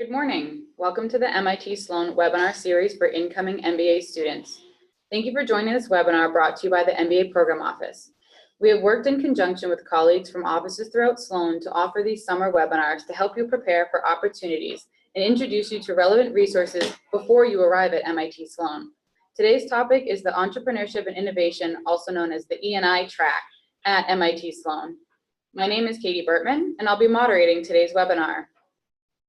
Good morning. Welcome to the MIT Sloan webinar series for incoming MBA students. Thank you for joining this webinar brought to you by the MBA Program Office. We have worked in conjunction with colleagues from offices throughout Sloan to offer these summer webinars to help you prepare for opportunities and introduce you to relevant resources before you arrive at MIT Sloan. Today's topic is the Entrepreneurship and Innovation, also known as the E&I track at MIT Sloan. My name is Katie Bertman, and I'll be moderating today's webinar.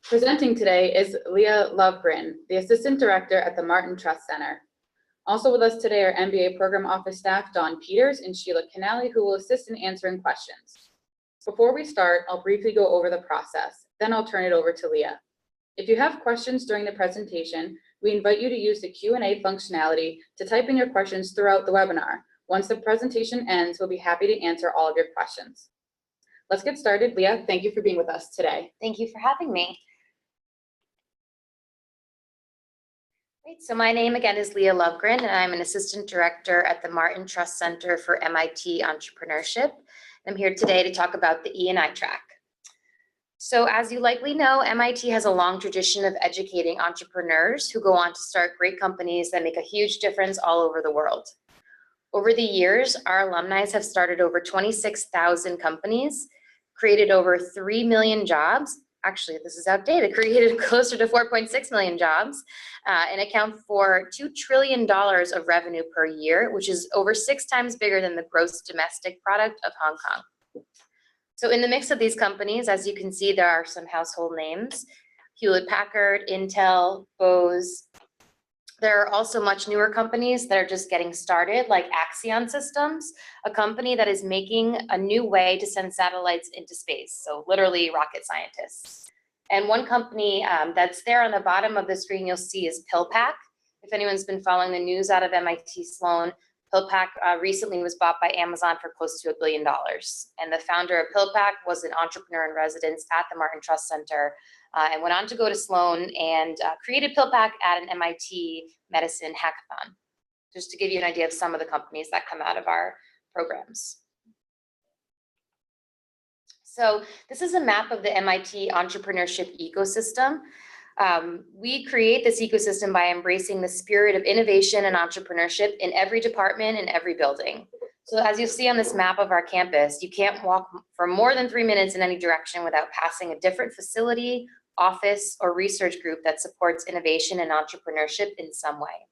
Presenting today is Leah Lovegren, the Assistant Director at the Martin Trust Center. Also with us today are MBA Program Office staff Dawn Peters and Sheila Canali, who will assist in answering questions. Before we start, I'll briefly go over the process, then I'll turn it over to Leah. If you have questions during the presentation, we invite you to use the Q&A functionality to type in your questions throughout the webinar. Once the presentation ends, we'll be happy to answer all of your questions. Let's get started. Leah, thank you for being with us today. Thank you for having me. Great. So my name again is Leah Lovegren, and I'm an Assistant Director at the Martin Trust Center for MIT Entrepreneurship. I'm here today to talk about the E&I track. So as you likely know, MIT has a long tradition of educating entrepreneurs who go on to start great companies that make a huge difference all over the world. Over the years, our alumni have started over 26,000 companies, created over 3 million jobs. Actually, this is outdated, created closer to 4.6 million jobs, and account for $2 trillion of revenue per year, which is over 6 times bigger than the gross domestic product of Hong Kong. So in the mix of these companies, as you can see, there are some household names: Hewlett-Packard, Intel, Bose. There are also much newer companies that are just getting started, like Axion Systems, a company that is making a new way to send satellites into space, so literally rocket scientists. And one company that's there on the bottom of the screen you'll see is PillPack. If anyone's been following the news out of MIT Sloan, PillPack recently was bought by Amazon for close to $1 billion. And the founder of PillPack was an entrepreneur in residence at the Martin Trust Center, and went on to go to Sloan and created PillPack at an MIT medicine hackathon, just to give you an idea of some of the companies that come out of our programs. So this is a map of the MIT entrepreneurship ecosystem. We create this ecosystem by embracing the spirit of innovation and entrepreneurship in every department and every building. So as you see on this map of our campus, you can't walk for more than 3 minutes in any direction without passing a different facility, office, or research group that supports innovation and entrepreneurship in some way.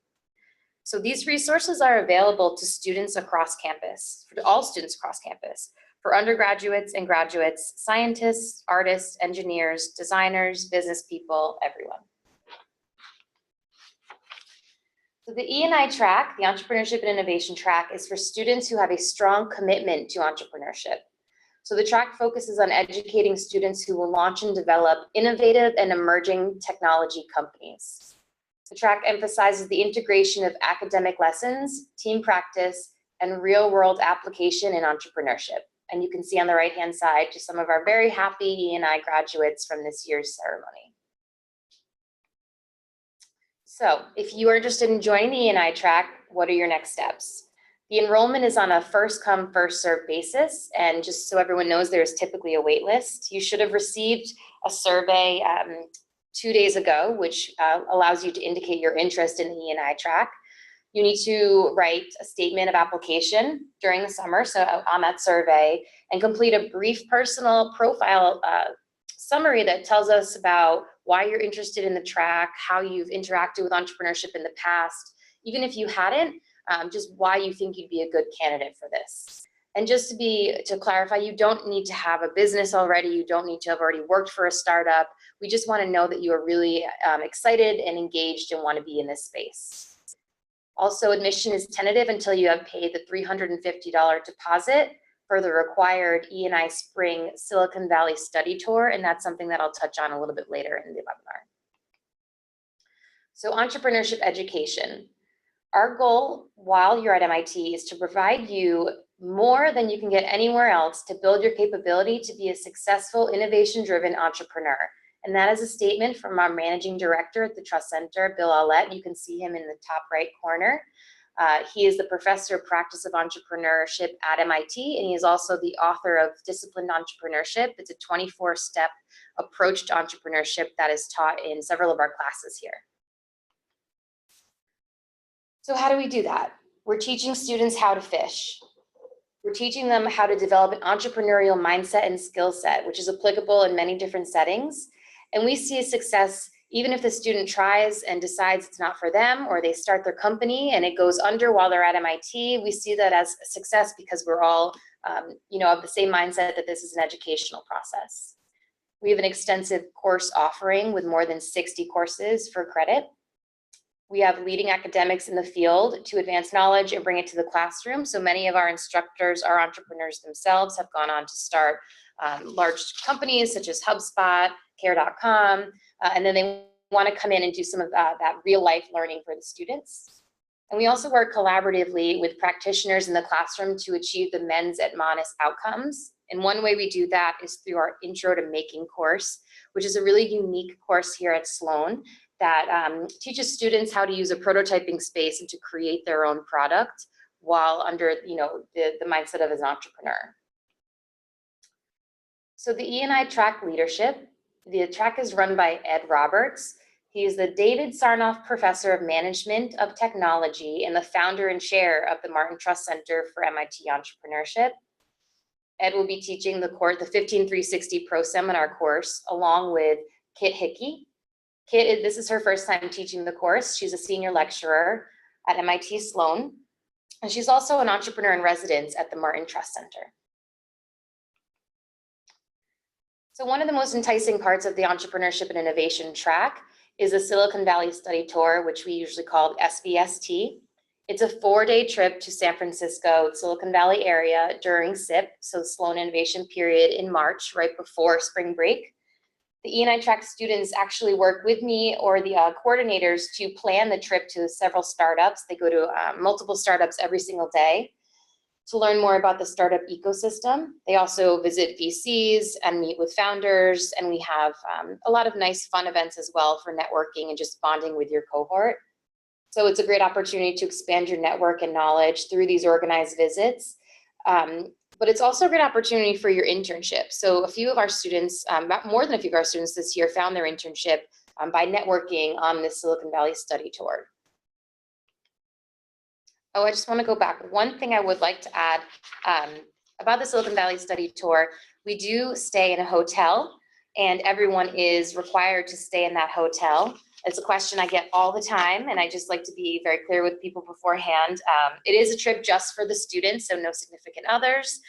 So these resources are available to students across campus, for all students across campus, for undergraduates and graduates, scientists, artists, engineers, designers, business people, everyone. So the E&I track, the Entrepreneurship and Innovation Track, is for students who have a strong commitment to entrepreneurship. So the track focuses on educating students who will launch and develop innovative and emerging technology companies. The track emphasizes the integration of academic lessons, team practice, and real-world application in entrepreneurship. And you can see on the right-hand side just some of our very happy E&I graduates from this year's ceremony. So if you are interested in joining the E&I track, what are your next steps? The enrollment is on a first-come, first-served basis, and just so everyone knows, there's typically a wait list. You should have received a survey 2 days ago, which allows you to indicate your interest in the E&I track. You need to write a statement of application during the summer, so on that survey, and complete a brief personal profile summary that tells us about why you're interested in the track, how you've interacted with entrepreneurship in the past, even if you hadn't, just why you think you'd be a good candidate for this. And just to clarify, you don't need to have a business already. You don't need to have already worked for a startup. We just want to know that you are really excited and engaged and want to be in this space. Also, admission is tentative until you have paid the $350 deposit for the required E&I Spring Silicon Valley study tour, and that's something that I'll touch on a little bit later in the webinar. So entrepreneurship education. Our goal while you're at MIT is to provide you more than you can get anywhere else to build your capability to be a successful, innovation-driven entrepreneur. And that is a statement from our managing director at the Trust Center, Bill Aulett. You can see him in the top right corner. He is the professor of practice of entrepreneurship at MIT, and he is also the author of Disciplined Entrepreneurship. It's a 24-step approach to entrepreneurship that is taught in several of our classes here. So how do we do that? We're teaching students how to fish. We're teaching them how to develop an entrepreneurial mindset and skill set, which is applicable in many different settings. And we see a success even if the student tries and decides it's not for them, or they start their company and it goes under while they're at MIT. We see that as a success because we're all of the same mindset that this is an educational process. We have an extensive course offering with more than 60 courses for credit. We have leading academics in the field to advance knowledge and bring it to the classroom. So many of our instructors are entrepreneurs themselves, have gone on to start large companies such as HubSpot, Care.com, and then they want to come in and do some of that real life learning for the students. And we also work collaboratively with practitioners in the classroom to achieve the mens et manis outcomes. And one way we do that is through our Intro to Making course, which is a really unique course here at Sloan that teaches students how to use a prototyping space and to create their own product while under the mindset of an entrepreneur. So the E&I track leadership, the track is run by Ed Roberts. He is the David Sarnoff Professor of Management of Technology and the founder and chair of the Martin Trust Center for MIT Entrepreneurship. Ed will be teaching the 15360 Pro Seminar course along with Kit Hickey. Kit, this is her first time teaching the course. She's a senior lecturer at MIT Sloan, and she's also an entrepreneur in residence at the Martin Trust Center. So one of the most enticing parts of the Entrepreneurship and Innovation Track is the Silicon Valley Study Tour, which we usually call SVST. It's a 4-day trip to San Francisco, Silicon Valley area during SIP, so the Sloan Innovation Period in March, right before spring break. The E&I track students actually work with me or the coordinators to plan the trip to several startups. They go to multiple startups every single day to learn more about the startup ecosystem. They also visit VCs and meet with founders, and we have a lot of nice fun events as well for networking and just bonding with your cohort. So it's a great opportunity to expand your network and knowledge through these organized visits. But it's also a great opportunity for your internship. So a few of our students, more than a few of our students this year found their internship by networking on the Silicon Valley Study Tour. Oh, I just want to go back. One thing I would like to add about the Silicon Valley Study Tour, we do stay in a hotel and everyone is required to stay in that hotel. It's a question I get all the time, and I just like to be very clear with people beforehand. It is a trip just for the students, so no significant others.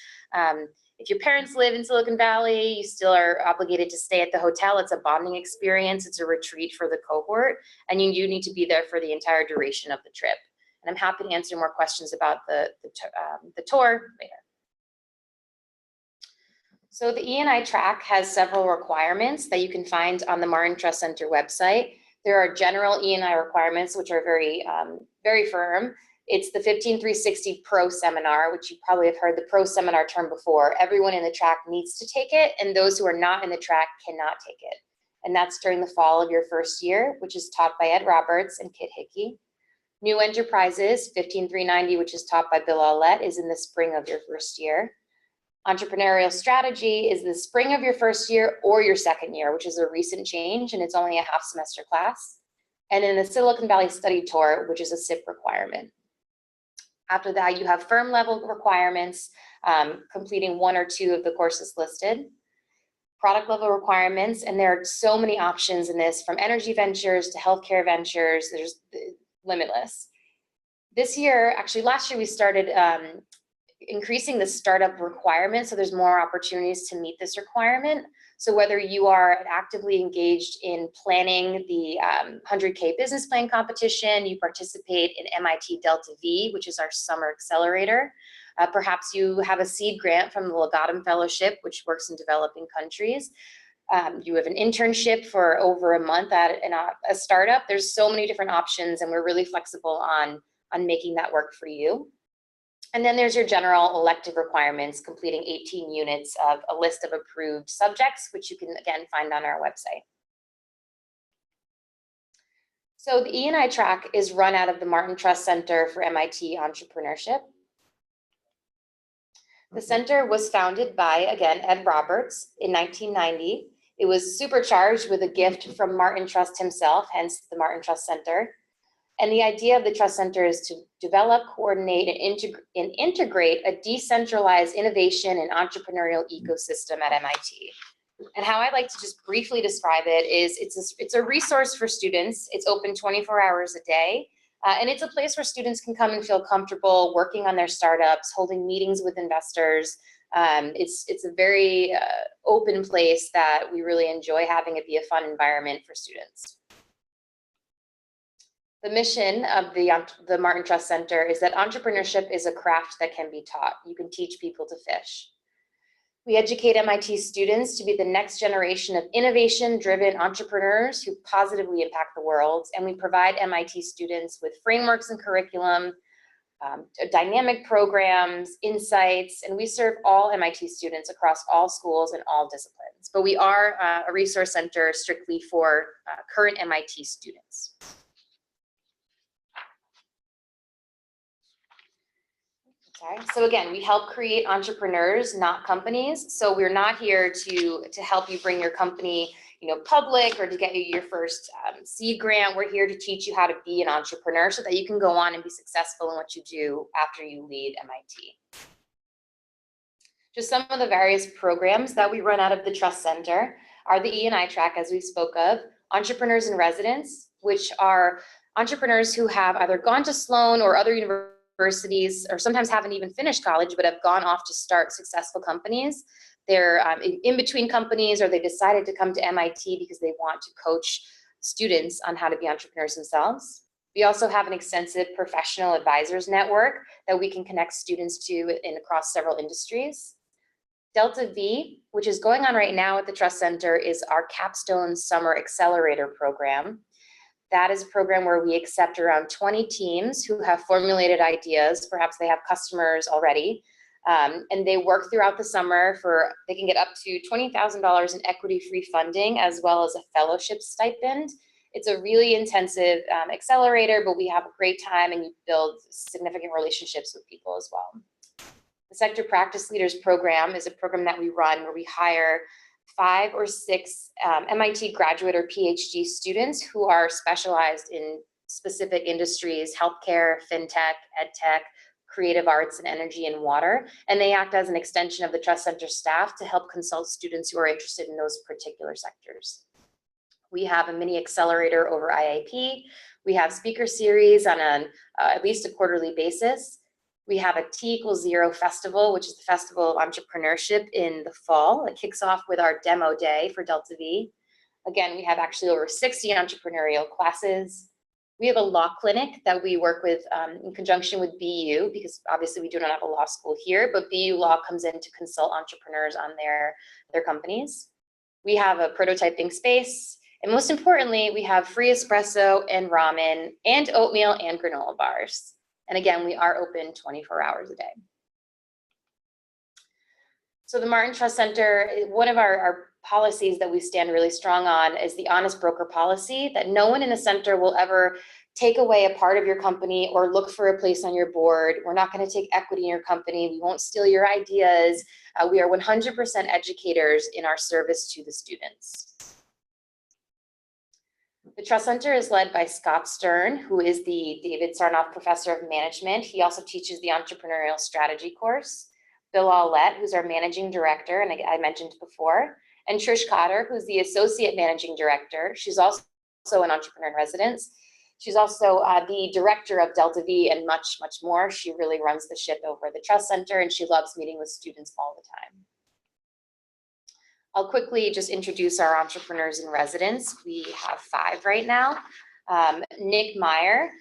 If your parents live in Silicon Valley, you still are obligated to stay at the hotel. It's a bonding experience. It's a retreat for the cohort, and you do need to be there for the entire duration of the trip. And I'm happy to answer more questions about the tour later. So the E&I track has several requirements that you can find on the Martin Trust Center website. There are general E&I requirements, which are very, very firm. It's the 15360 Pro Seminar, which you probably have heard the Pro Seminar term before. Everyone in the track needs to take it, and those who are not in the track cannot take it. And that's during the fall of your first year, which is taught by Ed Roberts and Kit Hickey. New Enterprises, 15390, which is taught by Bill Aulette, is in the spring of your first year. Entrepreneurial Strategy is the spring of your first year or your second year, which is a recent change, and it's only a half semester class. And then the Silicon Valley Study Tour, which is a SIP requirement. After that, you have firm level requirements, completing 1 or 2 of the courses listed. Product level requirements, and there are so many options in this, from energy ventures to healthcare ventures, there's limitless. This year, actually last year, we started increasing the startup requirement, so there's more opportunities to meet this requirement. So whether you are actively engaged in planning the 100K business plan competition, you participate in MIT Delta V, which is our summer accelerator. Perhaps you have a seed grant from the Legatum Fellowship, which works in developing countries. You have an internship for over a month at a startup. There's so many different options, and we're really flexible on making that work for you. And then there's your general elective requirements, completing 18 units of a list of approved subjects, which you can, again, find on our website. So the E&I track is run out of the Martin Trust Center for MIT Entrepreneurship. The center was founded by, again, Ed Roberts in 1990. It was supercharged with a gift from Martin Trust himself, hence the Martin Trust Center. And the idea of the Trust Center is to develop, coordinate, and integrate a decentralized innovation and entrepreneurial ecosystem at MIT. And how I like to just briefly describe it is it's a resource for students. It's open 24 hours a day. And it's a place where students can come and feel comfortable working on their startups, holding meetings with investors. It's a very open place that we really enjoy having it be a fun environment for students. The mission of the Martin Trust Center is that entrepreneurship is a craft that can be taught. You can teach people to fish. We educate MIT students to be the next generation of innovation-driven entrepreneurs who positively impact the world, and we provide MIT students with frameworks and curriculum, dynamic programs, insights, and we serve all MIT students across all schools and all disciplines. But we are a resource center strictly for current MIT students. So again, we help create entrepreneurs, not companies. So we're not here to help you bring your company, public or to get you your first seed grant. We're here to teach you how to be an entrepreneur so that you can go on and be successful in what you do after you leave MIT. Just some of the various programs that we run out of the Trust Center are the E&I track, as we spoke of, Entrepreneurs in Residence, which are entrepreneurs who have either gone to Sloan or other universities, or sometimes haven't even finished college, but have gone off to start successful companies. They're in between companies, or they decided to come to MIT because they want to coach students on how to be entrepreneurs themselves. We also have an extensive professional advisors network that we can connect students to across several industries. Delta V, which is going on right now at the Trust Center, is our Capstone Summer Accelerator program. That is a program where we accept around 20 teams who have formulated ideas. Perhaps they have customers already, and they work throughout the summer they can get up to $20,000 in equity-free funding, as well as a fellowship stipend. It's a really intensive accelerator, but we have a great time and you build significant relationships with people as well. The Sector Practice Leaders program is a program that we run where we hire 5 or 6 MIT graduate or PhD students who are specialized in specific industries, healthcare, fintech, edtech, creative arts, and energy and water. And they act as an extension of the Trust Center staff to help consult students who are interested in those particular sectors. We have a mini accelerator over IIP. We have speaker series on at least a quarterly basis. We have a T=0 festival, which is the Festival of Entrepreneurship in the fall. It kicks off with our demo day for Delta V. Again, we have actually over 60 entrepreneurial classes. We have a law clinic that we work with in conjunction with BU, because obviously we do not have a law school here, but BU Law comes in to consult entrepreneurs on their companies. We have a prototyping space. And most importantly, we have free espresso and ramen and oatmeal and granola bars. And again, we are open 24 hours a day. So the Martin Trust Center, one of our policies that we stand really strong on is the honest broker policy, that no one in the center will ever take away a part of your company or look for a place on your board. We're not going to take equity in your company. We won't steal your ideas. We are 100% educators in our service to the students. The Trust Center is led by Scott Stern, who is the David Sarnoff Professor of Management. He also teaches the Entrepreneurial Strategy course. Bill Aulette, who's our Managing Director, and I mentioned before, and Trish Cotter, who's the Associate Managing Director. She's also an Entrepreneur in Residence. She's also the Director of Delta V and much, much more. She really runs the ship over the Trust Center, and she loves meeting with students all the time. I'll quickly just introduce our entrepreneurs in residence. We have 5 right now. Nick Meyer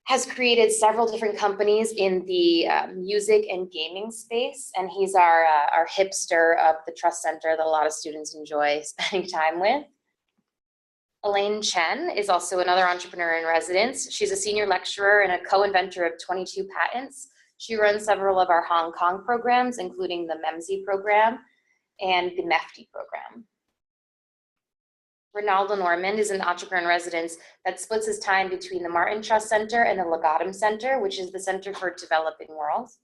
has created several different companies in the music and gaming space, and he's our hipster of the Trust Center that a lot of students enjoy spending time with. Elaine Chen is also another entrepreneur in residence. She's a senior lecturer and a co-inventor of 22 patents. She runs several of our Hong Kong programs, including the MEMSI program and the MEFTI program. Ronaldo Norman is an entrepreneur in residence that splits his time between the Martin Trust Center and the Legatum Center, which is the Center for Developing Worlds.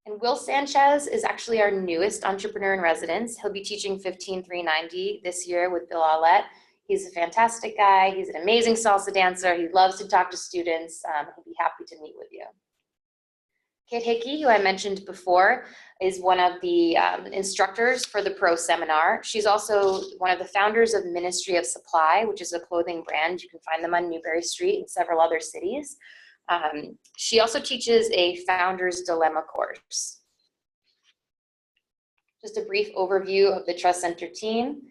And Will Sanchez is actually our newest entrepreneur in residence. He'll be teaching 15390 this year with Bill Aulette. He's a fantastic guy. He's an amazing salsa dancer. He loves to talk to students. He'll be happy to meet with you. Kate Hickey, who I mentioned before, is one of the instructors for the Pro Seminar. She's also one of the founders of Ministry of Supply, which is a clothing brand. You can find them on Newberry Street and several other cities. She also teaches a Founder's Dilemma course. Just a brief overview of the Trust Center team.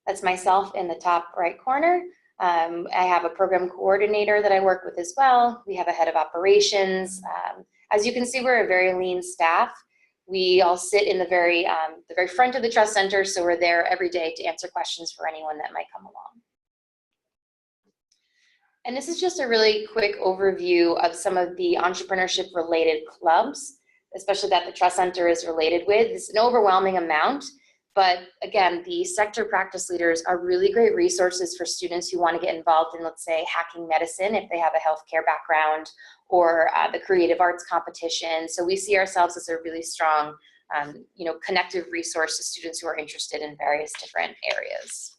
That's myself in the top right corner. I have a program coordinator that I work with as well. We have a head of operations. As you can see, we're a very lean staff. We all sit in the very front of the Trust Center, so we're there every day to answer questions for anyone that might come along. And this is just a really quick overview of some of the entrepreneurship-related clubs, especially that the Trust Center is related with. It's an overwhelming amount, but again, the sector practice leaders are really great resources for students who want to get involved in, let's say, hacking medicine if they have a healthcare background, or the creative arts competition. So we see ourselves as a really strong, connective resource to students who are interested in various different areas.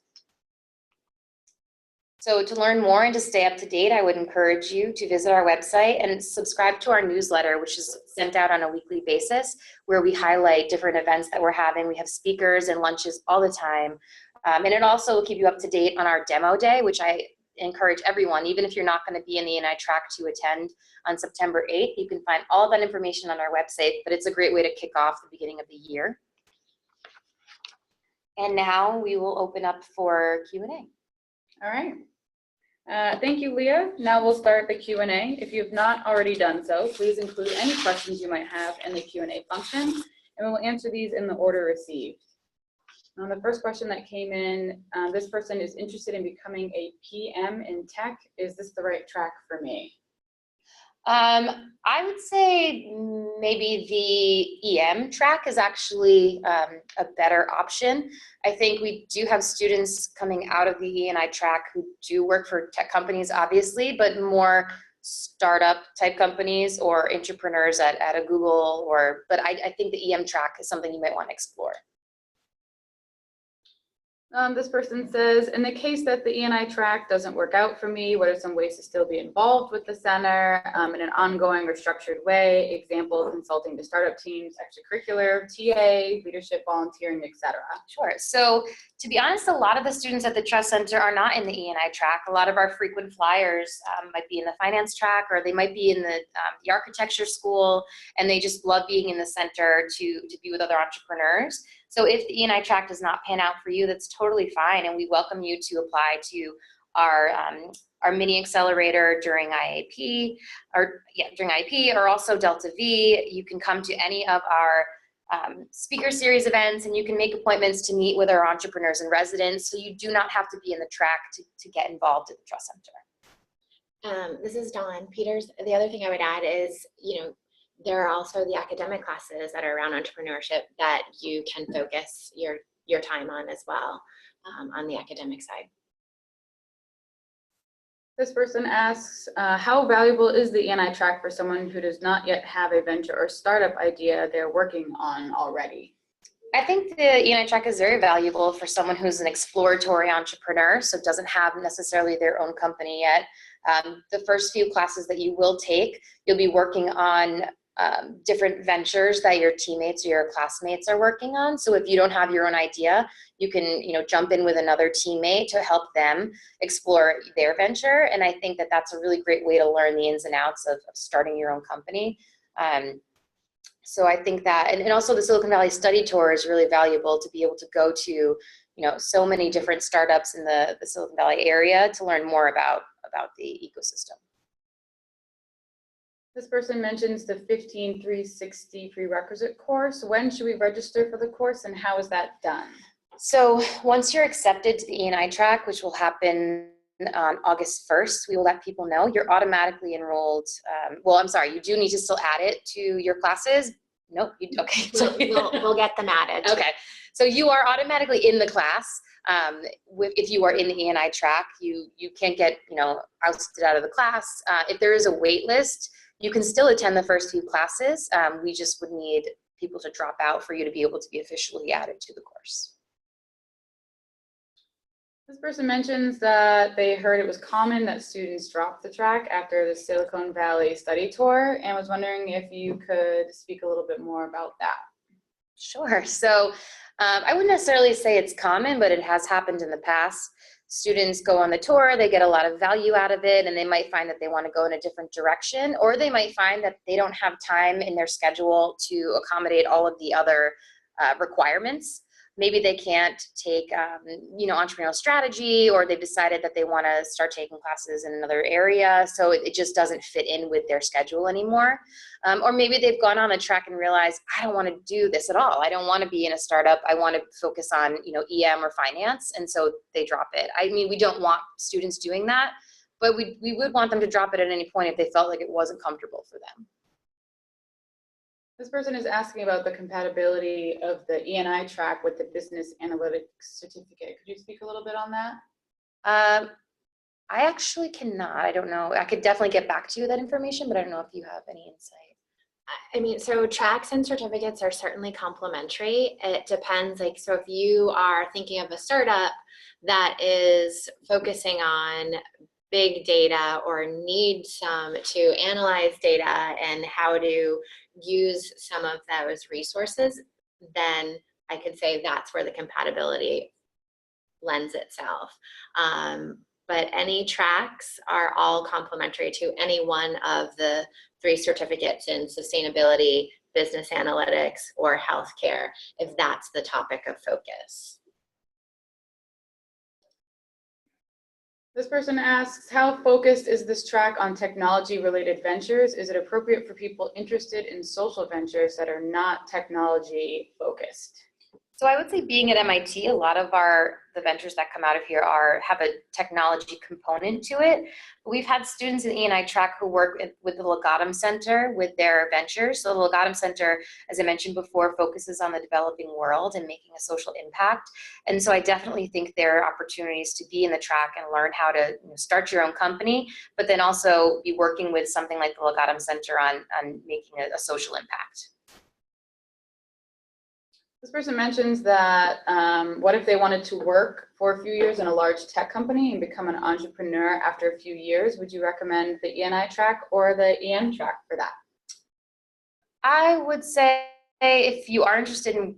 So to learn more and to stay up to date, I would encourage you to visit our website and subscribe to our newsletter, which is sent out on a weekly basis, where we highlight different events that we're having. We have speakers and lunches all the time. And it also will keep you up to date on our demo day, which I encourage everyone, even if you're not going to be in the E&I track, to attend on September 8th. You can find all that information on our website, but it's a great way to kick off the beginning of the year. And now we will open up for Q&A. All right. Thank you, Leah. Now we'll start the Q&A. If you have not already done so, please include any questions you might have in the Q&A function, and we'll answer these in the order received. The first question that came in, this person is interested in becoming a PM in tech. Is this the right track for me? I would say maybe the EM track is actually a better option. I think we do have students coming out of the E&I track who do work for tech companies, obviously, but more startup type companies or entrepreneurs at a Google, but I think the EM track is something you might want to explore. This person says, in the case that the E&I track doesn't work out for me, what are some ways to still be involved with the center in an ongoing or structured way? Example, consulting to startup teams, extracurricular, TA, leadership, volunteering, etc. Sure. So to be honest, a lot of the students at the Trust Center are not in the E&I track. A lot of our frequent flyers might be in the finance track, or they might be in the architecture school, and they just love being in the center to be with other entrepreneurs. So if the E&I track does not pan out for you, that's totally fine, and we welcome you to apply to our mini accelerator during IAP, or also Delta V. You can come to any of our speaker series events, and you can make appointments to meet with our entrepreneurs in residence. So you do not have to be in the track to get involved at the Trust Center. This is Dawn Peters. The other thing I would add is, there are also the academic classes that are around entrepreneurship that you can focus your time on as well, on the academic side. This person asks, how valuable is the E&I track for someone who does not yet have a venture or startup idea they're working on already? I think the E&I track is very valuable for someone who's an exploratory entrepreneur, so doesn't have necessarily their own company yet. The first few classes that you will take, you'll be working on different ventures that your teammates or your classmates are working on. So if you don't have your own idea, you can jump in with another teammate to help them explore their venture. And I think that that's a really great way to learn the ins and outs of starting your own company. So I think that, and also the Silicon Valley Study Tour is really valuable to be able to go to so many different startups in the Silicon Valley area to learn more about the ecosystem. This person mentions the 15360 prerequisite course. When should we register for the course, and how is that done? So once you're accepted to the E&I track, which will happen on August 1st, we will let people know you're automatically enrolled. Well, I'm sorry, you do need to still add it to your classes. Nope. Okay. We'll get them added. Okay. So you are automatically in the class. If you are in the E&I track, you can't get, ousted out of the class. If there is a wait list, you can still attend the first few classes. We just would need people to drop out for you to be able to be officially added to the course. This person mentions that they heard it was common that students drop the track after the Silicon Valley study tour, and was wondering if you could speak a little bit more about that. Sure. So I wouldn't necessarily say it's common, but it has happened in the past. Students go on the tour, they get a lot of value out of it, and they might find that they want to go in a different direction, or they might find that they don't have time in their schedule to accommodate all of the other requirements. Maybe they can't take, entrepreneurial strategy, or they've decided that they want to start taking classes in another area, so it just doesn't fit in with their schedule anymore. Or maybe they've gone on a track and realized, I don't want to do this at all. I don't want to be in a startup. I want to focus on, EM or finance, and so they drop it. I mean, we don't want students doing that, but we would want them to drop it at any point if they felt like it wasn't comfortable for them. This person is asking about the compatibility of the E&I track with the business analytics certificate. Could you speak a little bit on that? I actually cannot. I don't know. I could definitely get back to you with that information, but I don't know if you have any insight. I mean, so tracks and certificates are certainly complementary. It depends, so if you are thinking of a startup that is focusing on big data or need some to analyze data and how to use some of those resources, then I could say that's where the compatibility lends itself. But any tracks are all complementary to any one of the 3 certificates in sustainability, business analytics, or healthcare, if that's the topic of focus. This person asks, how focused is this track on technology-related ventures? Is it appropriate for people interested in social ventures that are not technology-focused? So I would say, being at MIT, a lot of the ventures that come out of here have a technology component to it. We've had students in E&I track who work with the Legatum Center with their ventures. So the Legatum Center, as I mentioned before, focuses on the developing world and making a social impact. And so I definitely think there are opportunities to be in the track and learn how to start your own company, but then also be working with something like the Legatum Center on making a social impact. This person mentions that what if they wanted to work for a few years in a large tech company and become an entrepreneur after a few years? Would you recommend the E&I track or the EM track for that? I would say, if you are interested in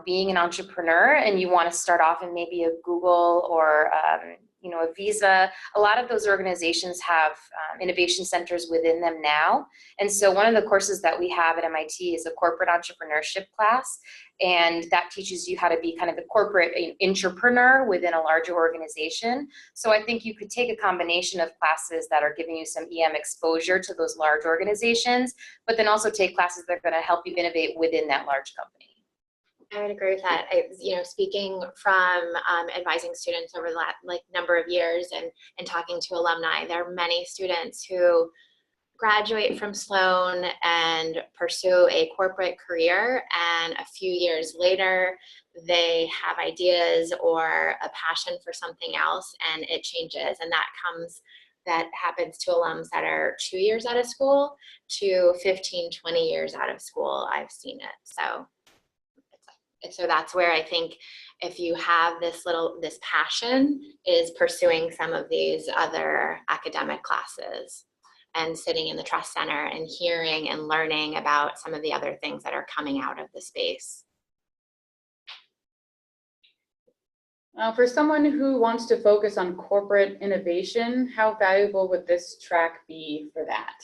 being an entrepreneur and you want to start off in maybe a Google or a Visa, a lot of those organizations have innovation centers within them now. And so one of the courses that we have at MIT is a corporate entrepreneurship class. And that teaches you how to be kind of a corporate entrepreneur within a larger organization. So I think you could take a combination of classes that are giving you some EM exposure to those large organizations, but then also take classes that are going to help you innovate within that large company. I would agree with that. Speaking from advising students over the number of years and talking to alumni, there are many students who graduate from Sloan and pursue a corporate career, and a few years later they have ideas or a passion for something else, and it changes. And that happens to alums that are 2 years out of school to 15, 20 years out of school. I've seen it. So that's where I think if you have this passion, is pursuing some of these other academic classes and sitting in the Trust Center and hearing and learning about some of the other things that are coming out of the space. For someone who wants to focus on corporate innovation, how valuable would this track be for that?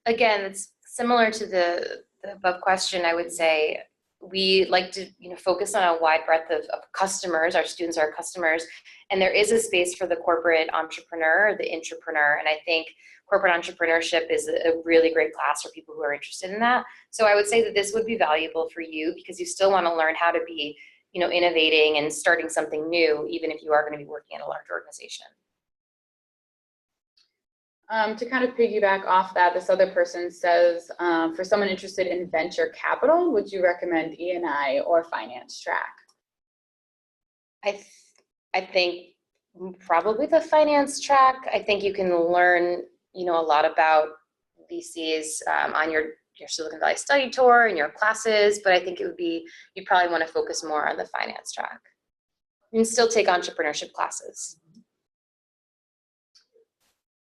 Again, it's similar to the above question. I would say we like to focus on a wide breadth of customers. Our students are customers, and there is a space for the corporate entrepreneur, the intrapreneur, and I think corporate entrepreneurship is a really great class for people who are interested in that. So I would say that this would be valuable for you because you still want to learn how to be innovating and starting something new, even if you are going to be working in a large organization. To kind of piggyback off that, this other person says, for someone interested in venture capital, would you recommend E&I or finance track? I think probably the finance track. I think you can learn, a lot about VCs on your Silicon Valley study tour and your classes, but I think you'd probably want to focus more on the finance track. You can still take entrepreneurship classes.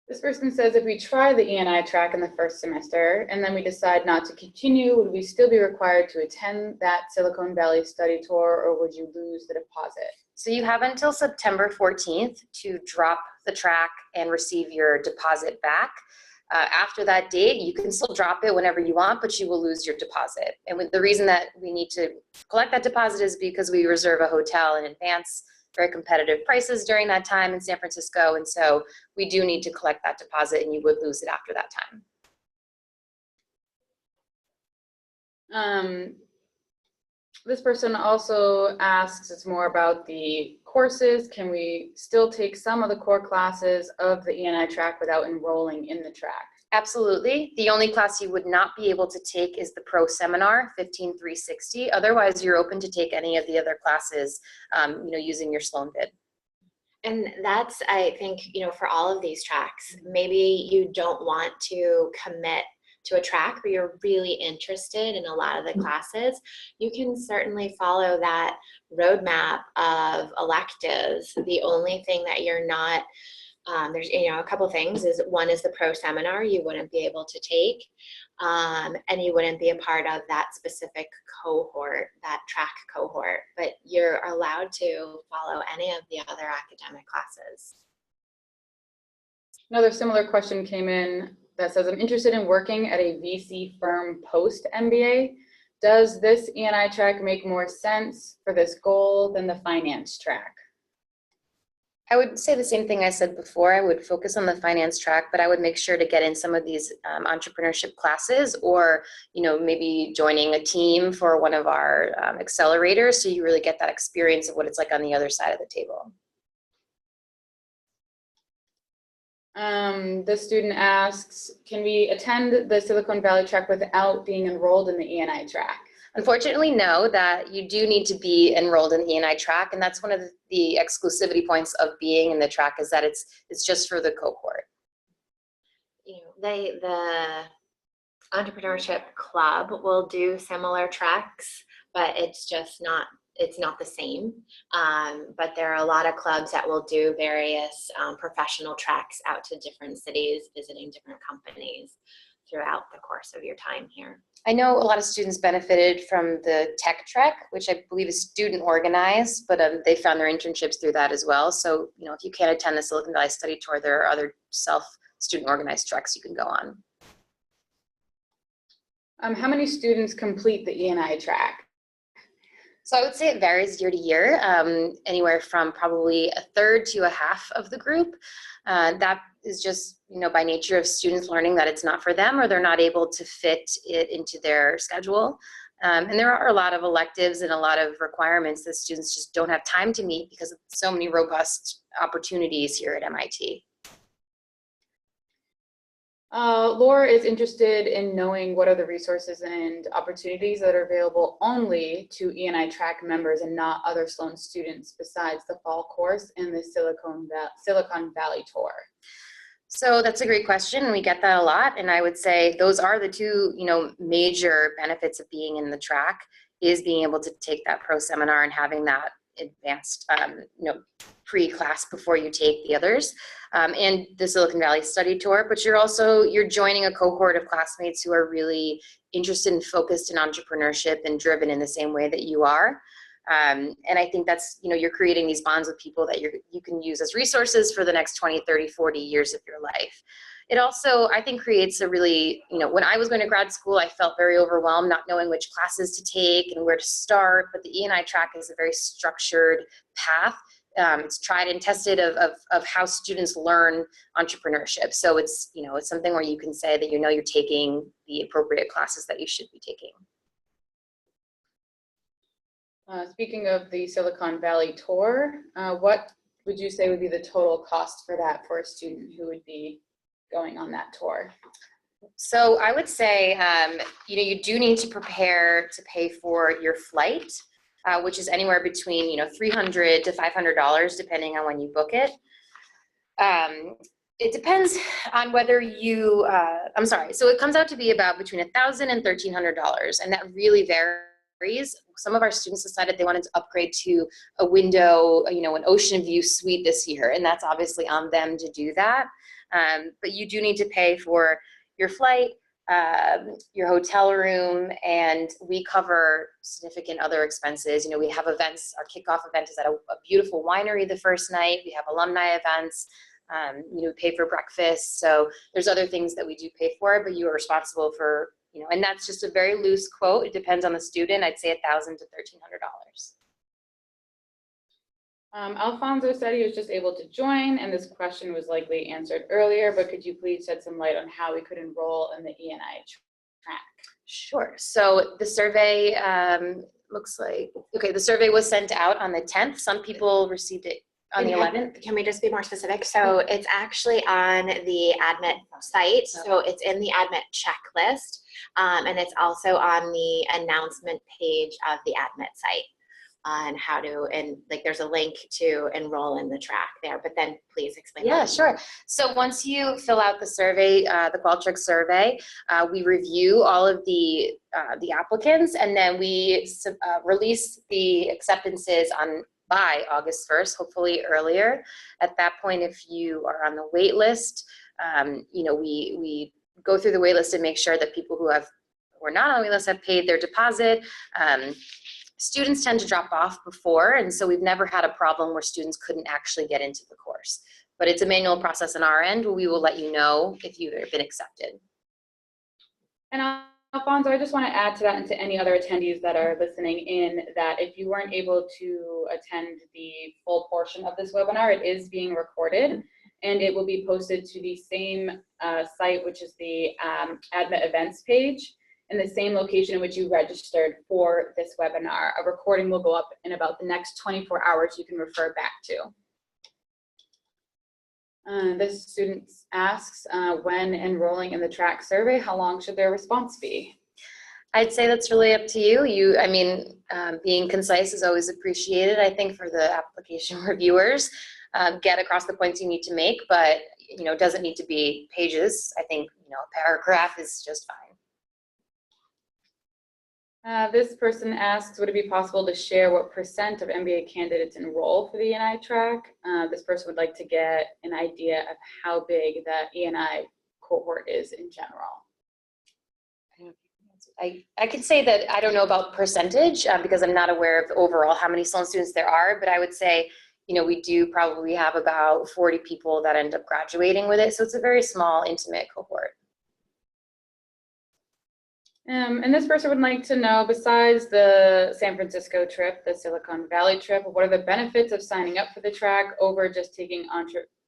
This person says, if we try the E&I track in the first semester and then we decide not to continue, would we still be required to attend that Silicon Valley study tour, or would you lose the deposit? So you have until September 14th to drop the track and receive your deposit back. After that date, you can still drop it whenever you want, but you will lose your deposit. And the reason that we need to collect that deposit is because we reserve a hotel in advance, very competitive prices during that time in San Francisco. And so we do need to collect that deposit, and you would lose it after that time. This person also asks us more about the courses. Can we still take some of the core classes of the E&I track without enrolling in the track? Absolutely. The only class you would not be able to take is the Pro Seminar 15360. Otherwise, you're open to take any of the other classes, using your Sloan bid. And that's, I think, for all of these tracks, maybe you don't want to commit to a track, but you're really interested in a lot of the classes. You can certainly follow that roadmap of electives. The only thing that you're not, there's a couple things. One is the Pro Seminar you wouldn't be able to take, and you wouldn't be a part of that specific cohort, that track cohort, but you're allowed to follow any of the other academic classes. Another similar question came in that says, I'm interested in working at a VC firm post MBA. Does this E&I track make more sense for this goal than the finance track? I would say the same thing I said before. I would focus on the finance track, but I would make sure to get in some of these entrepreneurship classes, or maybe joining a team for one of our accelerators, so you really get that experience of what it's like on the other side of the table. The student asks, can we attend the Silicon Valley track without being enrolled in the E&I track? Unfortunately, no, that you do need to be enrolled in the E&I track, and that's one of the exclusivity points of being in the track, is that it's just for the cohort. The Entrepreneurship Club will do similar tracks, but it's not the same. But there are a lot of clubs that will do various professional tracks out to different cities, visiting different companies throughout the course of your time here. I know a lot of students benefited from the tech track, which I believe is student organized, but they found their internships through that as well. So, if you can't attend the Silicon Valley study tour, there are other student organized tracks you can go on. How many students complete the E&I track? So I would say it varies year to year, anywhere from probably a third to a half of the group. That is just, by nature of students learning that it's not for them, or they're not able to fit it into their schedule. And there are a lot of electives and a lot of requirements that students just don't have time to meet because of so many robust opportunities here at MIT. Laura is interested in knowing what are the resources and opportunities that are available only to E&I track members and not other Sloan students besides the fall course and the Silicon Valley tour. So that's a great question. We get that a lot. And I would say those are the two, major benefits of being in the track, is being able to take that pro seminar and having that advanced, pre-class before you take the others, and the Silicon Valley study tour. But you're joining a cohort of classmates who are really interested and focused in entrepreneurship and driven in the same way that you are. And I think that's, you're creating these bonds with people that you can use as resources for the next 20, 30, 40 years of your life. It also, I think, creates a really, when I was going to grad school, I felt very overwhelmed, not knowing which classes to take and where to start. But the E&I track is a very structured path. It's tried and tested of how students learn entrepreneurship. So it's, it's something where you can say that you're taking the appropriate classes that you should be taking. Speaking of the Silicon Valley tour, what would you say would be the total cost for that for a student who would be going on that tour? So I would say, you do need to prepare to pay for your flight. which is anywhere between, $300 to $500, depending on when you book it. It depends on whether you, so it comes out to be about between $1,000 and $1,300, and that really varies. Some of our students decided they wanted to upgrade to a window, an ocean view suite this year, and that's obviously on them to do that. But you do need to pay for your flight, your hotel room, and we cover significant other expenses. We have events. Our kickoff event is at a beautiful winery the first night. We have alumni events. We pay for breakfast. So there's other things that we do pay for, but you are responsible for, and that's just a very loose quote. It depends on the student. I'd say $1,000 to $1,300. Alfonso said he was just able to join, and this question was likely answered earlier, but could you please shed some light on how we could enroll in the E&I track? Sure. So the survey looks like, the survey was sent out on the 10th. Some people received it on the 11th. Can we just be more specific? So it's actually on the admit site. So it's in the admit checklist. And it's also on the announcement page of the admit site on how to, and there's a link to enroll in the track there, but then please explain. Yeah, sure. So once you fill out the survey, the Qualtrics survey, we review all of the applicants, and then we release the acceptances by August 1st, hopefully earlier. At that point, if you are on the wait list, we go through the wait list and make sure that people who are not on the wait list have paid their deposit. Students tend to drop off before, and so we've never had a problem where students couldn't actually get into the course. But it's a manual process on our end. We will let you know if you've been accepted. And Alfonso, I just want to add to that and to any other attendees that are listening in that if you weren't able to attend the full portion of this webinar, it is being recorded and it will be posted to the same site, which is the admit events page, in the same location in which you registered for this webinar. A recording will go up in about the next 24 hours you can refer back to. This student asks, when enrolling in the track survey, how long should their response be? I'd say that's really up to you. Being concise is always appreciated, I think, for the application reviewers. Get across the points you need to make, but it doesn't need to be pages. I think a paragraph is just fine. This person asks, would it be possible to share what % of MBA candidates enroll for the E&I track? This person would like to get an idea of how big the E&I cohort is in general. I could say that I don't know about percentage because I'm not aware of overall how many Sloan students there are, but I would say, we do probably have about 40 people that end up graduating with it. So it's a very small, intimate cohort. And this person would like to know, besides the San Francisco trip, the Silicon Valley trip, what are the benefits of signing up for the track over just taking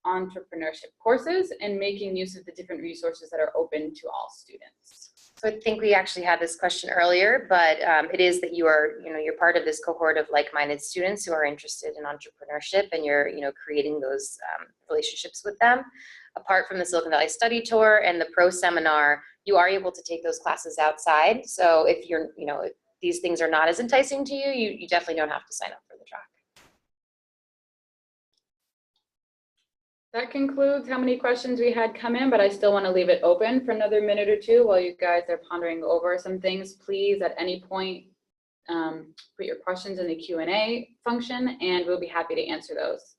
entrepreneurship courses and making use of the different resources that are open to all students? So I think we actually had this question earlier, but it is that you're part of this cohort of like-minded students who are interested in entrepreneurship, and you're, creating those relationships with them. Apart from the Silicon Valley study tour and the pro seminar, you are able to take those classes outside. So if if these things are not as enticing to you, you definitely don't have to sign up for the track. That concludes how many questions we had come in, but I still want to leave it open for another minute or two while you guys are pondering over some things. Please, at any point, put your questions in the Q&A function, and we'll be happy to answer those.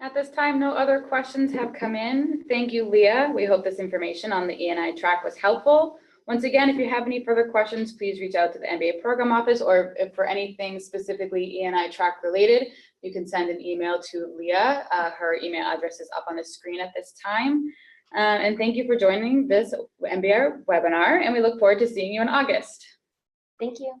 At this time, no other questions have come in. Thank you, Leah. We hope this information on the E&I track was helpful. Once again, if you have any further questions, please reach out to the MBA program office, or if for anything specifically E&I track related, you can send an email to Leah. Her email address is up on the screen at this time. And thank you for joining this MBA webinar, and we look forward to seeing you in August. Thank you.